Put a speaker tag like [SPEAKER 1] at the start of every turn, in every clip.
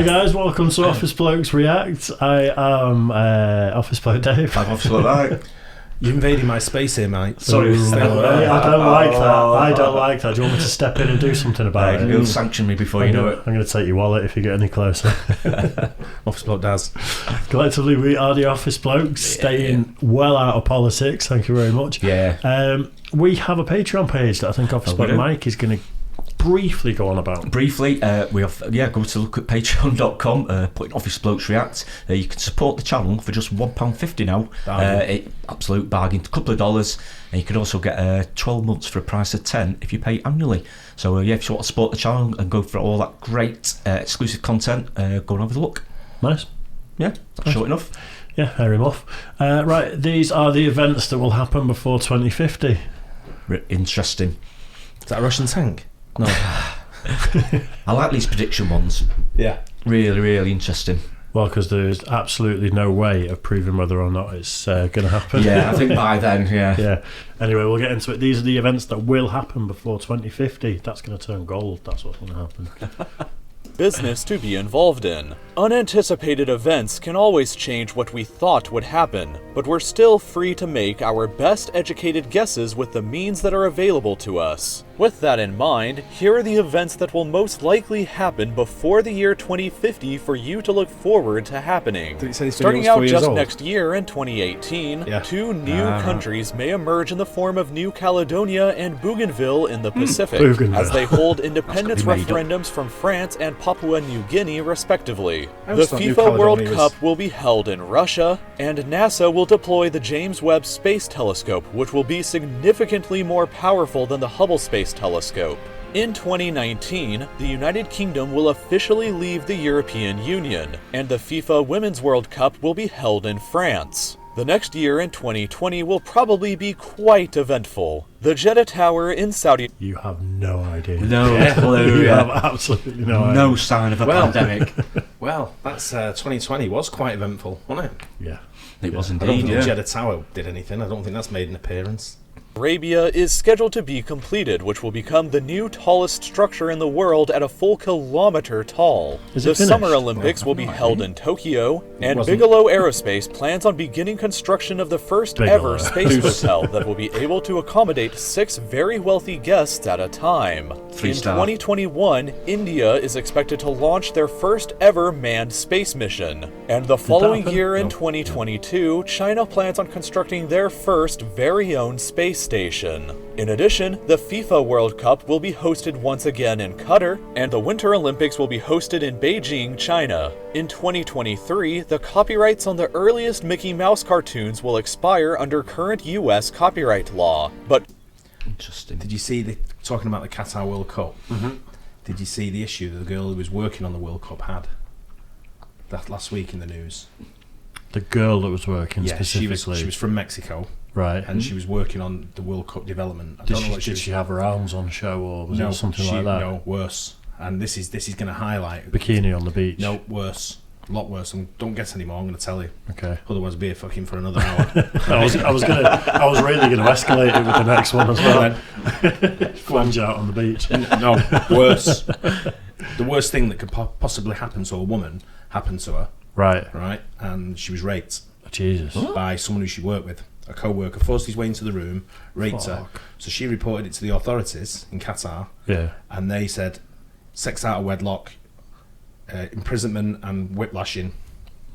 [SPEAKER 1] guys, welcome to Office Blokes React. I am Office Bloke Dave.
[SPEAKER 2] I'm Office Bloke Mike.
[SPEAKER 3] You invading my space here, mate.
[SPEAKER 1] Sorry, I don't like that. I don't like that. Do you want me to step in and do something about it?
[SPEAKER 2] You'll sanction me before you know it.
[SPEAKER 1] I'm going to take your wallet if you get any closer.
[SPEAKER 3] Office Bloke does.
[SPEAKER 1] Collectively, we are the Office Blokes, staying well out of politics. Thank you very much.
[SPEAKER 2] Yeah.
[SPEAKER 1] We have a Patreon page that I think Office Bloke Mike is going to briefly go on about.
[SPEAKER 2] Briefly, we have go to look at patreon.com, put in Office Blokes React. You can support the channel for just £1.50 now. Absolute bargain, a couple of dollars, and you can also get 12 months for a price of 10 if you pay annually. So if you want to support the channel and go for all that great exclusive content, go and have a look.
[SPEAKER 1] Nice.
[SPEAKER 2] Yeah, short enough.
[SPEAKER 1] Yeah, fair enough. Right, these are the events that will happen before 2050.
[SPEAKER 2] Interesting.
[SPEAKER 3] Is that a Russian tank? No.
[SPEAKER 2] I like these prediction ones.
[SPEAKER 3] Yeah.
[SPEAKER 2] Really, really interesting.
[SPEAKER 1] Well, because there's absolutely no way of proving whether or not it's going to happen.
[SPEAKER 2] Yeah, I think by then, yeah.
[SPEAKER 1] Yeah. Anyway, we'll get into it. These are the events that will happen before 2050. That's going to turn gold. That's what's going to happen.
[SPEAKER 4] Business to be involved in. Unanticipated events can always change what we thought would happen, but we're still free to make our best educated guesses with the means that are available to us. With that in mind, here are the events that will most likely happen before the year 2050 for you to look forward to happening. Starting out just next year in 2018, two new countries may emerge in the form of New Caledonia and Bougainville in the Pacific, as they hold independence referendums from France and Papua New Guinea respectively. The FIFA World Cup will be held in Russia, and NASA will deploy the James Webb Space Telescope, which will be significantly more powerful than the Hubble Space Telescope. In 2019, the United Kingdom will officially leave the European Union, and the FIFA Women's World Cup will be held in France. The next year in 2020 will probably be quite eventful. The Jeddah Tower in Saudi...
[SPEAKER 1] You have no idea.
[SPEAKER 2] No clue.
[SPEAKER 1] You have absolutely no idea.
[SPEAKER 2] No sign of a pandemic.
[SPEAKER 3] Well, that's 2020 was quite eventful, wasn't it?
[SPEAKER 1] Yeah.
[SPEAKER 2] It was
[SPEAKER 3] I don't
[SPEAKER 2] indeed,
[SPEAKER 3] think the Jeddah Tower did anything. I don't think that's made an appearance.
[SPEAKER 4] Arabia is scheduled to be completed, which will become the new tallest structure in the world at a full kilometer tall. The Summer Olympics will be held in Tokyo, and Bigelow Aerospace plans on beginning construction of the first ever space hotel that will be able to accommodate 6 very wealthy guests at a time. In 2021, India is expected to launch their first ever manned space mission. And the following year in 2022, China plans on constructing their first very own space station. In addition, the FIFA World Cup will be hosted once again in Qatar, and the Winter Olympics will be hosted in Beijing, China. In 2023, the copyrights on the earliest Mickey Mouse cartoons will expire under current US copyright law. But
[SPEAKER 2] interesting.
[SPEAKER 3] Did you see talking about the Qatar World Cup? Mm-hmm. Did you see the issue that the girl who was working on the World Cup had? That last week in the news.
[SPEAKER 1] The girl that was working specifically.
[SPEAKER 3] She was from Mexico.
[SPEAKER 1] Right.
[SPEAKER 3] And she was working on the World Cup development.
[SPEAKER 1] Did she have her arms on show, or was it something like that?
[SPEAKER 3] No, worse. And this is going to highlight...
[SPEAKER 1] Bikini on the beach?
[SPEAKER 3] No, worse. A lot worse. And don't guess any more, I'm going to tell you.
[SPEAKER 1] Okay.
[SPEAKER 3] Otherwise, be fucking for another hour.
[SPEAKER 1] I was really going to escalate it with the next one as well. Flange out on the beach.
[SPEAKER 3] No, worse. The worst thing that could possibly happen to a woman happened to her.
[SPEAKER 1] Right.
[SPEAKER 3] And she was raped.
[SPEAKER 1] Jesus.
[SPEAKER 3] By someone who she worked with. A co-worker forced his way into the room, raped her. So she reported it to the authorities in Qatar.
[SPEAKER 1] Yeah.
[SPEAKER 3] And they said, sex out of wedlock, imprisonment and whiplashing.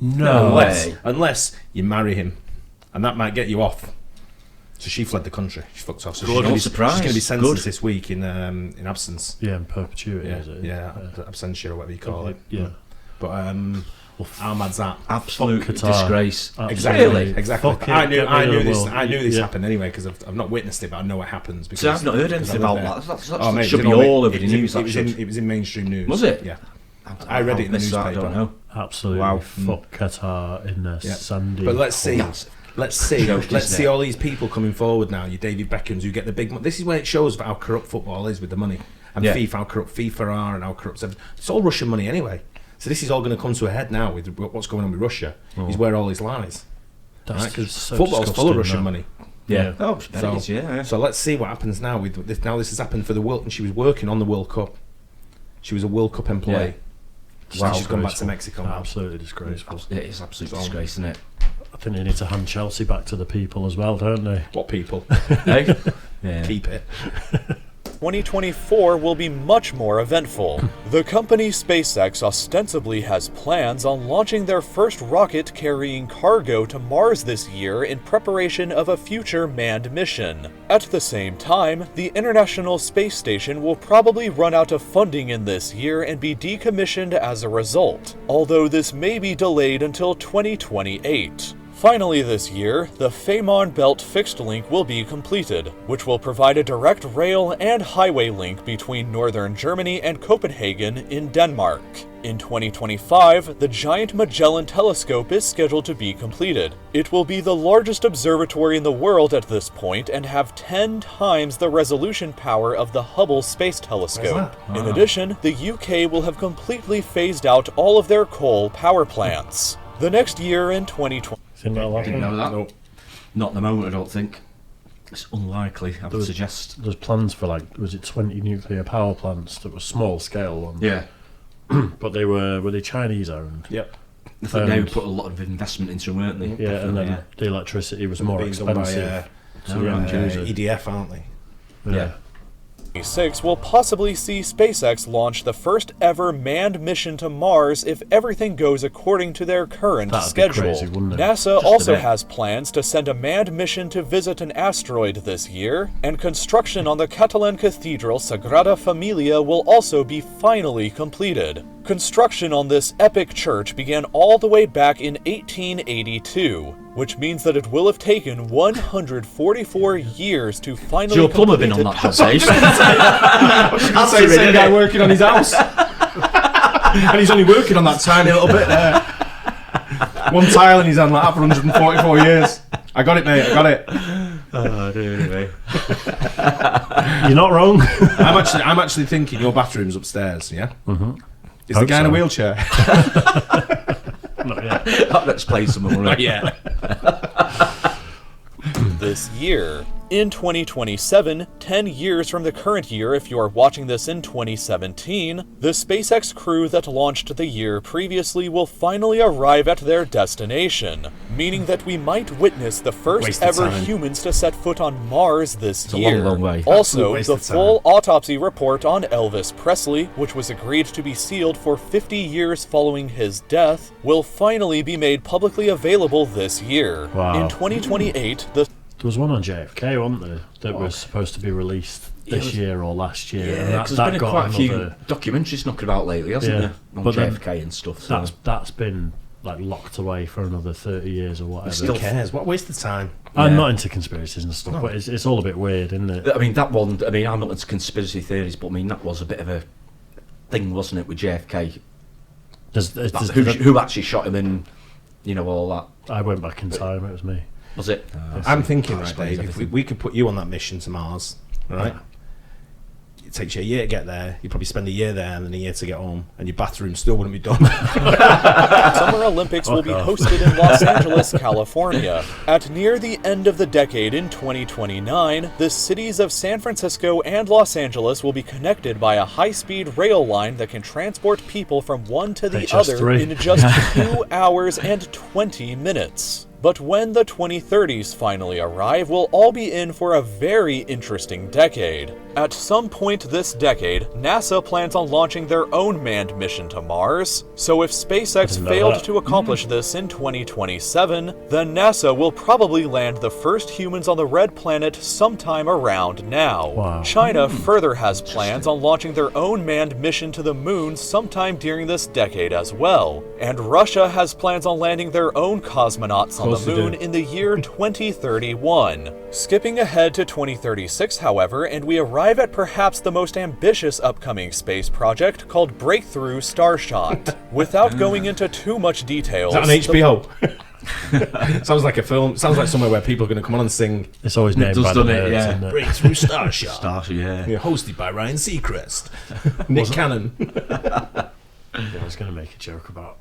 [SPEAKER 1] No way.
[SPEAKER 3] Unless you marry him. And that might get you off. So she fled the country. She fucked off. So she's going to be sentenced this week in absence.
[SPEAKER 1] Yeah, in perpetuity, is it?
[SPEAKER 3] Yeah, absentia or whatever you call it.
[SPEAKER 1] Yeah.
[SPEAKER 3] But how mad's that?
[SPEAKER 2] Absolute disgrace.
[SPEAKER 3] Exactly. I knew this happened anyway because I've not witnessed it, but I know it happens. Because
[SPEAKER 2] so I've not heard anything about that. That
[SPEAKER 3] mate,
[SPEAKER 2] should be all over the news.
[SPEAKER 3] It was in mainstream news.
[SPEAKER 2] Was it?
[SPEAKER 3] Yeah. I read it in the newspaper.
[SPEAKER 2] I don't know.
[SPEAKER 1] Absolutely.
[SPEAKER 2] Wow.
[SPEAKER 1] Fuck Qatar in their sandy.
[SPEAKER 3] But let's see all these people coming forward now. Your David Beckhams who get the big money. This is where it shows how corrupt football is with the money, and FIFA, how corrupt FIFA are, and how corrupt it's all Russian money anyway. So this is all going to come to a head now with what's going on with Russia. Is where all this lies. Because football's full of Russian money.
[SPEAKER 2] Yeah.
[SPEAKER 3] So let's see what happens now. Now this has happened for the World, and she was working on the World Cup. She was a World Cup employee. Wow. She's gone back to Mexico now.
[SPEAKER 1] Absolutely disgraceful.
[SPEAKER 2] It is absolute disgrace, isn't it?
[SPEAKER 1] I think they need to hand Chelsea back to the people as well, don't they?
[SPEAKER 3] What people?
[SPEAKER 2] Hey? Yeah.
[SPEAKER 3] Keep it.
[SPEAKER 4] 2024 will be much more eventful. The company SpaceX ostensibly has plans on launching their first rocket carrying cargo to Mars this year in preparation of a future manned mission. At the same time, the International Space Station will probably run out of funding in this year and be decommissioned as a result, although this may be delayed until 2028. Finally this year, the Fehmarn Belt fixed link will be completed, which will provide a direct rail and highway link between northern Germany and Copenhagen in Denmark. In 2025, the Giant Magellan Telescope is scheduled to be completed. It will be the largest observatory in the world at this point and have 10 times the resolution power of the Hubble Space Telescope. In addition, the UK will have completely phased out all of their coal power plants. The next year in 2020...
[SPEAKER 1] Didn't
[SPEAKER 2] know that.
[SPEAKER 3] Nope.
[SPEAKER 2] Not at the moment, I don't think. It's unlikely, I would suggest.
[SPEAKER 1] There's plans for, like, was it 20 nuclear power plants that were small scale ones?
[SPEAKER 2] Yeah.
[SPEAKER 1] But were they Chinese owned?
[SPEAKER 3] Yep.
[SPEAKER 2] I think they put a lot of investment into them, weren't they?
[SPEAKER 1] Yeah, and then the electricity was more
[SPEAKER 3] Being done by,
[SPEAKER 1] expensive. to run.
[SPEAKER 3] EDF, aren't they?
[SPEAKER 2] Yeah.
[SPEAKER 4] 2026 will possibly see SpaceX launch the first ever manned mission to Mars if everything goes according to their current
[SPEAKER 1] That'd be
[SPEAKER 4] schedule.
[SPEAKER 1] crazy, wouldn't it?
[SPEAKER 4] NASA
[SPEAKER 2] Just a
[SPEAKER 4] also
[SPEAKER 2] bit.
[SPEAKER 4] has plans to send a manned mission to visit an asteroid this year, and construction on the Catalan Cathedral Sagrada Familia will also be finally completed. Construction on this epic church began all the way back in 1882, which means that it will have taken 144 years to finally
[SPEAKER 2] Joe Plumber
[SPEAKER 4] complete
[SPEAKER 2] been on
[SPEAKER 4] it.
[SPEAKER 2] that job, Dave?
[SPEAKER 3] I'd say same guy working on his house. And he's only working on that tiny little bit there. One tile and he's on like for 144 years. I got it, mate, I got it.
[SPEAKER 2] Oh, dear, anyway.
[SPEAKER 1] You're not wrong.
[SPEAKER 3] I'm actually thinking your bathroom's upstairs, yeah? Mm-hmm. Is the
[SPEAKER 1] Hope
[SPEAKER 3] guy in a
[SPEAKER 1] so.
[SPEAKER 3] wheelchair?
[SPEAKER 1] Not yet.
[SPEAKER 2] Let's play some more.
[SPEAKER 3] Yeah.
[SPEAKER 4] This year. In 2027, 10 years from the current year if you are watching this in 2017, the SpaceX crew that launched the year previously will finally arrive at their destination, meaning that we might witness the first
[SPEAKER 3] Waste of
[SPEAKER 4] ever
[SPEAKER 3] time.
[SPEAKER 4] humans to set foot on Mars this
[SPEAKER 2] a
[SPEAKER 4] year.
[SPEAKER 2] long, long way.
[SPEAKER 3] Absolute
[SPEAKER 4] Also,
[SPEAKER 3] waste
[SPEAKER 4] the
[SPEAKER 3] of time.
[SPEAKER 4] full autopsy report on Elvis Presley, which was agreed to be sealed for 50 years following his death, will finally be made publicly available this year.
[SPEAKER 1] Wow.
[SPEAKER 4] In 2028, the
[SPEAKER 1] There was one on JFK, wasn't there, that was supposed to be released this year or last year. and
[SPEAKER 2] Yeah, because there's been
[SPEAKER 1] got
[SPEAKER 2] quite a few
[SPEAKER 1] another-
[SPEAKER 2] documentaries knocking about lately, hasn't
[SPEAKER 1] Yeah,
[SPEAKER 2] there? On
[SPEAKER 1] but then
[SPEAKER 2] JFK and stuff. So.
[SPEAKER 1] That's been like locked away for another 30 years or whatever.
[SPEAKER 3] Who cares? What a waste of time.
[SPEAKER 1] I'm
[SPEAKER 2] Yeah.
[SPEAKER 1] not into conspiracies and stuff, but it's all a bit weird, isn't it?
[SPEAKER 2] I mean, that one, I'm not into conspiracy theories, but I mean, that was a bit of a thing, wasn't it, with JFK? Who actually shot him and, all that?
[SPEAKER 1] I went back in time, it was me.
[SPEAKER 2] Was it?
[SPEAKER 3] I'm thinking, right,
[SPEAKER 2] explains
[SPEAKER 3] Dave, if
[SPEAKER 2] everything.
[SPEAKER 3] we could put you on that mission to Mars, right? It takes you a year to get there. You probably spend a year there and then a year to get home, and your bathroom still wouldn't be done.
[SPEAKER 4] Summer Olympics will be hosted in Los Angeles, California. At near the end of the decade in 2029, the cities of San Francisco and Los Angeles will be connected by a high-speed rail line that can transport people from one to the other
[SPEAKER 1] HS3.
[SPEAKER 4] in just 2 hours and 20 minutes. But when the 2030s finally arrive, we'll all be in for a very interesting decade. At some point this decade, NASA plans on launching their own manned mission to Mars. So if SpaceX
[SPEAKER 1] Didn't know
[SPEAKER 4] failed
[SPEAKER 1] that.
[SPEAKER 4] to accomplish this in 2027, then NASA will probably land the first humans on the Red Planet sometime around now.
[SPEAKER 1] Wow.
[SPEAKER 4] China further has plans on launching their own manned mission to the moon sometime during this decade as well. And Russia has plans on landing their own cosmonauts on the
[SPEAKER 3] course they
[SPEAKER 4] moon
[SPEAKER 3] do.
[SPEAKER 4] in the year 2031. Skipping ahead to 2036, however, and we arrive at perhaps the most ambitious upcoming space project called Breakthrough Starshot. Without going into too much details,
[SPEAKER 3] Is that on HBO? Sounds like a film. Sounds like somewhere where people are going to come on and sing
[SPEAKER 1] It's always named
[SPEAKER 2] does,
[SPEAKER 1] by the
[SPEAKER 2] doesn't it?
[SPEAKER 1] nerds,
[SPEAKER 2] Yeah.
[SPEAKER 1] isn't it?
[SPEAKER 3] Breakthrough Starshot.
[SPEAKER 2] Starship, yeah.
[SPEAKER 3] Yeah, hosted by Ryan Seacrest. Nick Cannon.
[SPEAKER 1] I was going to make a joke about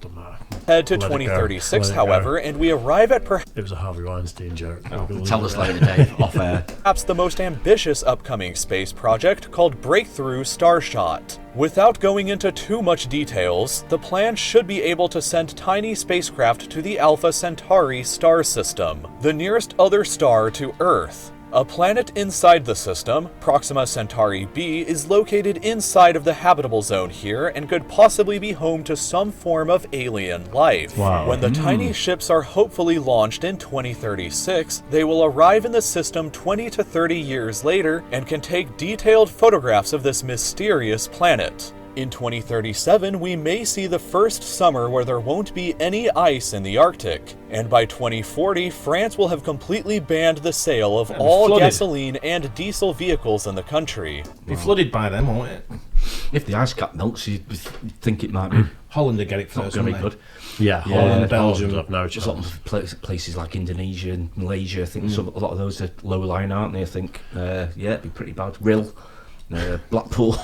[SPEAKER 1] Don't matter.
[SPEAKER 4] Head to
[SPEAKER 1] Let it go.
[SPEAKER 4] 2036,
[SPEAKER 1] Let it go.
[SPEAKER 4] however, and we arrive at
[SPEAKER 1] It was a Harvey Weinstein joke.
[SPEAKER 2] Tell us later, Dave, off air.
[SPEAKER 4] perhaps the most ambitious upcoming space project called Breakthrough Starshot. Without going into too much details, the plan should be able to send tiny spacecraft to the Alpha Centauri star system, the nearest other star to Earth. A planet inside the system, Proxima Centauri b, is located inside of the habitable zone here and could possibly be home to some form of alien life.
[SPEAKER 1] Wow.
[SPEAKER 4] When the tiny ships are hopefully launched in 2036, they will arrive in the system 20 to 30 years later and can take detailed photographs of this mysterious planet. In 2037, we may see the first summer where there won't be any ice in the Arctic, and by 2040, France will have completely banned the sale of all
[SPEAKER 3] flooded.
[SPEAKER 4] gasoline and diesel vehicles in the country.
[SPEAKER 3] Be flooded by them, won't it?
[SPEAKER 2] If the ice cap melts, you'd think it might be
[SPEAKER 3] Holland would get it
[SPEAKER 2] not
[SPEAKER 3] first,
[SPEAKER 2] very
[SPEAKER 3] wouldn't
[SPEAKER 2] good.
[SPEAKER 1] Yeah,
[SPEAKER 2] Yeah,
[SPEAKER 1] Holland,
[SPEAKER 3] Belgium.
[SPEAKER 1] Belgium. No
[SPEAKER 2] There's a lot
[SPEAKER 1] chance.
[SPEAKER 2] of places like Indonesia and Malaysia. I think a lot of those are low lying, aren't they? I think. Yeah, it'd be pretty bad. Rill, Blackpool.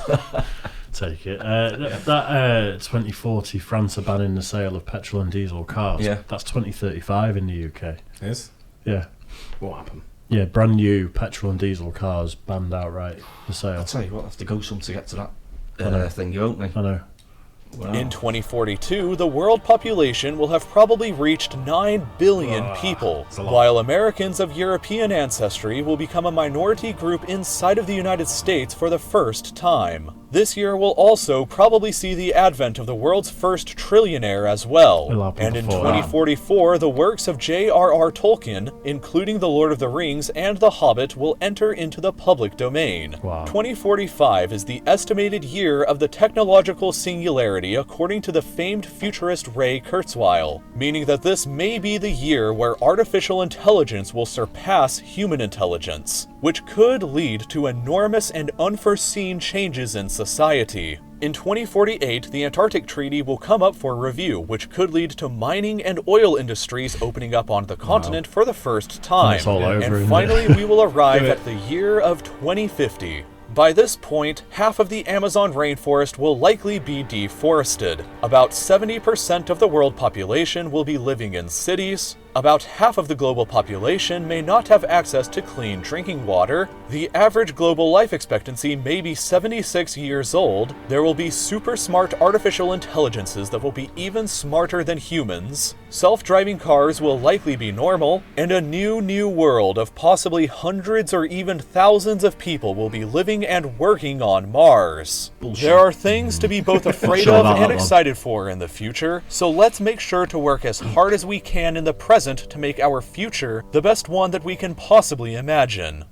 [SPEAKER 1] Take it. That 2040, France are banning the sale of petrol and diesel cars.
[SPEAKER 2] Yeah.
[SPEAKER 1] That's 2035 in the UK.
[SPEAKER 3] Yes.
[SPEAKER 1] Yeah.
[SPEAKER 3] What happened?
[SPEAKER 1] Yeah, brand new petrol and diesel cars banned outright for sale.
[SPEAKER 2] I'll tell you what, I have to go some to get to
[SPEAKER 1] I know.
[SPEAKER 2] that thing, won't they?
[SPEAKER 1] I know.
[SPEAKER 2] Wow.
[SPEAKER 4] In 2042, the world population will have probably reached 9 billion people,
[SPEAKER 3] that's a lot.
[SPEAKER 4] while Americans of European ancestry will become a minority group inside of the United States for the first time. This year will also probably see the advent of the world's first trillionaire as well.
[SPEAKER 1] Allow people
[SPEAKER 4] And in
[SPEAKER 1] to fall
[SPEAKER 4] 2044, the works of J.R.R. Tolkien, including The Lord of the Rings and The Hobbit, will enter into the public domain.
[SPEAKER 1] Wow.
[SPEAKER 4] 2045 is the estimated year of the technological singularity according to the famed futurist Ray Kurzweil, meaning that this may be the year where artificial intelligence will surpass human intelligence, which could lead to enormous and unforeseen changes in society. In 2048, the Antarctic Treaty will come up for review, which could lead to mining and oil industries opening up on the continent for the first time.
[SPEAKER 1] It's all over,
[SPEAKER 4] And
[SPEAKER 1] isn't
[SPEAKER 4] finally,
[SPEAKER 1] it?
[SPEAKER 4] we will arrive at the year of 2050. By this point, half of the Amazon rainforest will likely be deforested. About 70% of the world population will be living in cities. About half of the global population may not have access to clean drinking water. The average global life expectancy may be 76 years old. There will be super smart artificial intelligences that will be even smarter than humans. Self-driving cars will likely be normal, and a new world of possibly hundreds or even thousands of people will be living and working on Mars. There are things to be both afraid
[SPEAKER 2] sure
[SPEAKER 4] of
[SPEAKER 2] about
[SPEAKER 4] and
[SPEAKER 2] that one.
[SPEAKER 4] excited for in the future, so let's make sure to work as hard as we can in the present to make our future the best one that we can possibly imagine.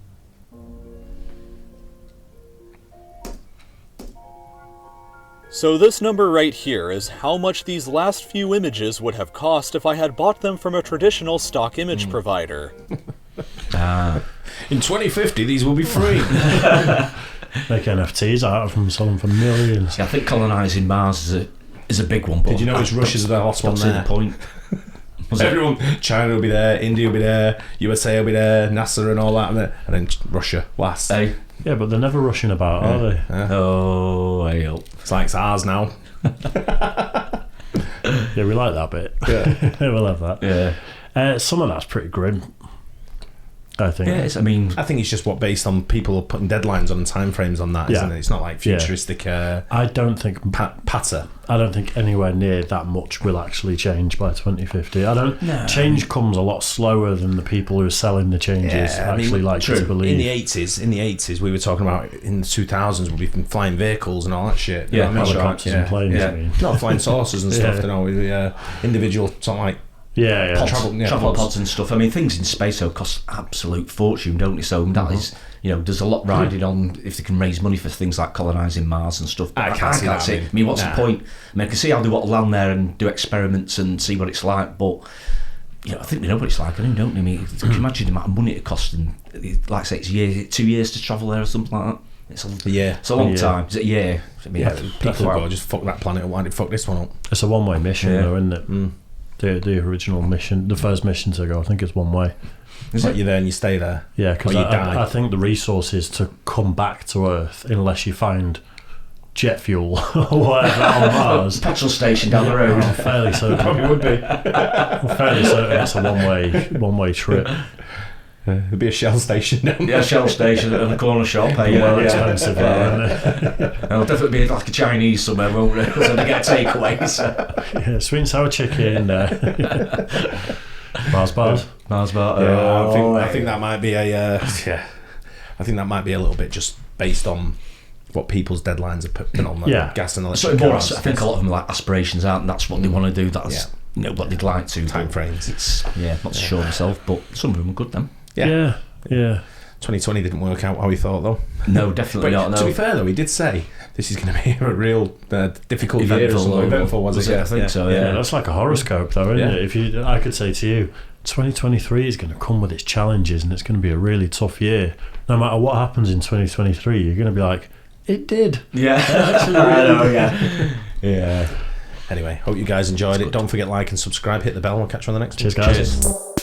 [SPEAKER 4] So this number right here is how much these last few images would have cost if I had bought them from a traditional stock image provider.
[SPEAKER 3] In 2050, these will be free.
[SPEAKER 1] Make NFTs out of them, sell them for millions.
[SPEAKER 2] Yeah, I think colonising Mars is a big one. But
[SPEAKER 3] Did you know it's Russia's the last one
[SPEAKER 2] Don't see the
[SPEAKER 3] there?
[SPEAKER 2] point.
[SPEAKER 3] Everyone, China will be there, India will be there, USA will be there, NASA and all that, and then Russia last.
[SPEAKER 2] Hey.
[SPEAKER 1] Yeah, but they're never rushing about, are they?
[SPEAKER 2] Oh, hey up.
[SPEAKER 3] It's like it's ours now.
[SPEAKER 1] Yeah, we like that bit.
[SPEAKER 3] Yeah.
[SPEAKER 1] We'll have that.
[SPEAKER 2] Yeah.
[SPEAKER 1] Some of that's pretty grim, I think.
[SPEAKER 2] Yeah, I mean,
[SPEAKER 3] I think it's just what based on people putting deadlines on and time frames on that,
[SPEAKER 1] Yeah.
[SPEAKER 3] isn't it? It's not like futuristic
[SPEAKER 1] I don't think
[SPEAKER 3] patter.
[SPEAKER 1] I don't think anywhere near that much will actually change by 2050. Change comes a lot slower than the people who are selling the changes actually like to believe.
[SPEAKER 3] In the 80s, we were talking about in the 2000s we'll be flying vehicles and all that shit.
[SPEAKER 2] Yeah,
[SPEAKER 3] know what I mean?
[SPEAKER 1] helicopters and planes,
[SPEAKER 3] Yeah.
[SPEAKER 1] I mean.
[SPEAKER 3] No, flying saucers and stuff.
[SPEAKER 1] Yeah.
[SPEAKER 3] You know, individual sort of like
[SPEAKER 1] Yeah.
[SPEAKER 2] travel pods and stuff. I mean, things in space though cost absolute fortune, don't they? So that is, there's a lot riding on if they can raise money for things like colonising Mars and stuff. But
[SPEAKER 3] I can't see that,
[SPEAKER 2] I mean, what's the point? I mean, I can see how they want to land there and do experiments and see what it's like, but I think they know what it's like, don't they? I mean, can you imagine the amount of money it costs? And like I say, it's 2 years to travel there or something like that. It's a long time. Is it a year? I mean,
[SPEAKER 3] people go, just fuck that planet up. Why did fuck this one up?
[SPEAKER 1] It's a one-way mission,
[SPEAKER 2] Yeah.
[SPEAKER 1] though, isn't it? The original mission, the first mission to go, I think it's one way.
[SPEAKER 3] It's like you're there and you stay there.
[SPEAKER 1] Yeah, because
[SPEAKER 3] Or you die.
[SPEAKER 1] I think the resources to come back to Earth, unless you find jet fuel or whatever on Mars.
[SPEAKER 2] Petrol station down the road.
[SPEAKER 1] I'm fairly certain.
[SPEAKER 3] Probably would be.
[SPEAKER 1] I'm fairly certain that's a one-way trip.
[SPEAKER 3] There'd be a Shell station down there.
[SPEAKER 2] Yeah, Shell station at the corner shop.
[SPEAKER 1] Well expensive, that, isn't it?
[SPEAKER 2] It'll definitely be like a Chinese somewhere, won't it? So they get takeaways.
[SPEAKER 1] Yeah, sweet and sour chicken. Mars bars.
[SPEAKER 2] Mars bar.
[SPEAKER 3] Yeah, I think that might be I think that might be a little bit just based on what people's deadlines are putting on the gas and electric cars.
[SPEAKER 2] I think a lot of them are like aspirations out, and that's what they want to do. That's what they'd like to.
[SPEAKER 3] Time frames.
[SPEAKER 2] It's not so sure myself, but some of them are good then.
[SPEAKER 1] Yeah.
[SPEAKER 3] 2020 didn't work out how he thought though.
[SPEAKER 2] No, definitely not. No.
[SPEAKER 3] To be fair though, he did say this is going to be a real difficult year. Eventful was it?
[SPEAKER 2] I think so. Yeah,
[SPEAKER 1] that's like a horoscope though, isn't it? If I could say to you, 2023 is going to come with its challenges, and it's going to be a really tough year. No matter what happens in 2023, you're going to be like, it did.
[SPEAKER 2] Yeah, I know. Yeah.
[SPEAKER 3] Anyway, hope you guys enjoyed it. Don't forget like and subscribe. Hit the bell. We'll catch you on the next one.
[SPEAKER 1] Cheers, guys.